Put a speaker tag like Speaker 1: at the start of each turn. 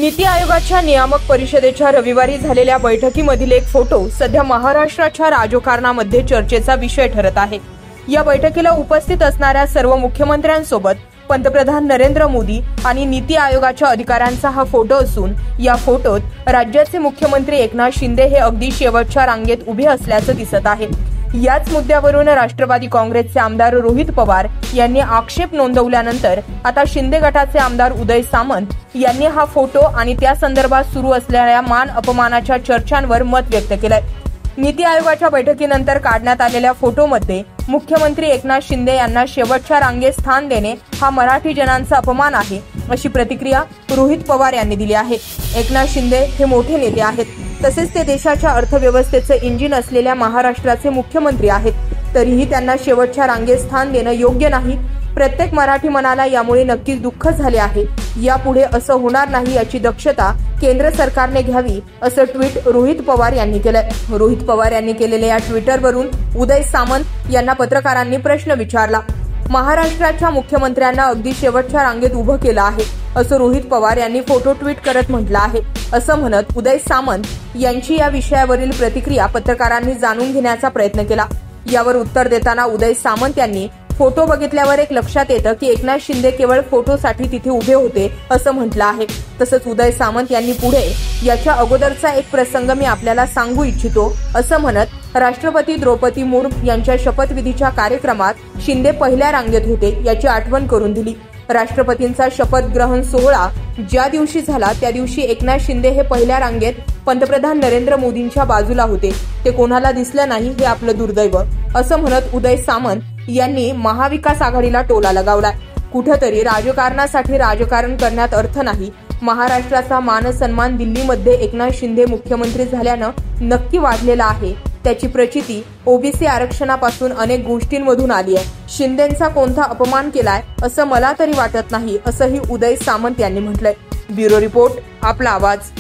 Speaker 1: नीती आयोगाच्या नियामक परिषदेच्या रविवारी झालेल्या बैठकीमधील एक फोटो सध्या महाराष्ट्राच्या राजकारणामध्ये चर्चेचा विषय ठरत आहे। या बैठकीला उपस्थित असणाऱ्या सर्व मुख्यमंत्र्यांसोबत पंतप्रधान नरेंद्र मोदी आणि नीती आयोगाच्या अधिकाऱ्यांचा हा फोटो असून या फोटोत राज्याचे मुख्यमंत्री एकनाथ शिंदे हे अगदी शेवटच्या रांगेत उभे असल्याचं दिसत आहे। याच मुद्द्यावरून राष्ट्रवादी काँग्रेसचे आमदार रोहित पवार यांनी आक्षेप नोंदवल्यानंतर आता शिंदे गटाचे आमदार उदय सामंत यांनी हा फोटो आणि त्या संदर्भात सुरू असलेल्या मान अपमानाच्या चर्चांवर मत व्यक्त केलंय। नीती आयोगाच्या बैठकीनंतर काढण्यात आलेल्या फोटोमध्ये मुख्यमंत्री एकनाथ शिंदे यांना शेवटच्या रांगेत स्थान देणे हा मराठी जनांचा अपमान आहे, अशी प्रतिक्रिया रोहित पवार यांनी दिली आहे। एकनाथ शिंदे हे मोठे नेते आहेत, तसेच ते देशाच्या अर्थव्यवस्थेचे इंजिन असलेल्या महाराष्ट्राचे मुख्यमंत्री आहेत, तरीही त्यांना शेवटच्या रांगेत स्थान देणं योग्य नाही। प्रत्येक मराठी मनाला यामुळे नक्कीच दुःख झाले आहे। यापुढे असं होणार नाही याची दक्षता केंद्र सरकारने घ्यावी, असं ट्विट रोहित पवार यांनी केलंय। रोहित पवार यांनी केलेल्या या ट्विटरवरून उदय सामंत यांना पत्रकारांनी प्रश्न विचारला। महाराष्ट्राच्या मुख्यमंत्र्यांना अगदी शेवटच्या रांगेत उभं केलं आहे, असं रोहित पवार यांनी फोटो ट्विट करत म्हटलं आहे। असं म्हणत उदय सामंत यांची या विषयावरील प्रतिक्रिया पत्रकारांनी जाणून घेण्याचा प्रयत्न केला। यावर उत्तर देताना उदय सामंत यांनी फोटो बघितल्यावर एक लक्षात येतं की एकनाथ शिंदे केवळ फोटोसाठी तिथे उभे होते, असं म्हटलं आहे। तसंच उदय सामंत यांनी पुढे याच्या अगोदरचा एक प्रसंग मी आपल्याला सांगू इच्छितो, असं म्हणत राष्ट्रपती द्रौपदी मुर्मू यांच्या शपथविधीच्या कार्यक्रमात शिंदे पहिल्या रांगेत होते याची आठवण करून दिली। राष्ट्रपतींचा शपथ ग्रहण सोहळा ज्या दिवशी झाला त्या दिवशी एकनाथ शिंदे हे पहिल्या रांगेत पंतप्रधान नरेंद्र मोदींच्या बाजूला होते, ते कोणाला दिसलं नाही हे आपलं दुर्दैव, असं म्हणत उदय सामंत यांनी महाविकास आघाडीला टोला लगावलाय। कुठेतरी राजकारणासाठी राजकारण करण्यात अर्थ नाही। महाराष्ट्राचा मान सन्मान दिल्लीमध्ये एकनाथ शिंदे मुख्यमंत्री झाल्यानं नक्की वाढलेला आहे। त्याची प्रचिती ओबीसी आरक्षणापासून अनेक गोष्टींमधून आली आहे। शिंदेंचा कोणता अपमान केलाय असं मला तरी वाटत नाही, असंही उदय सामंत यांनी म्हटलंय। ब्युरो रिपोर्ट, आपला आवाज।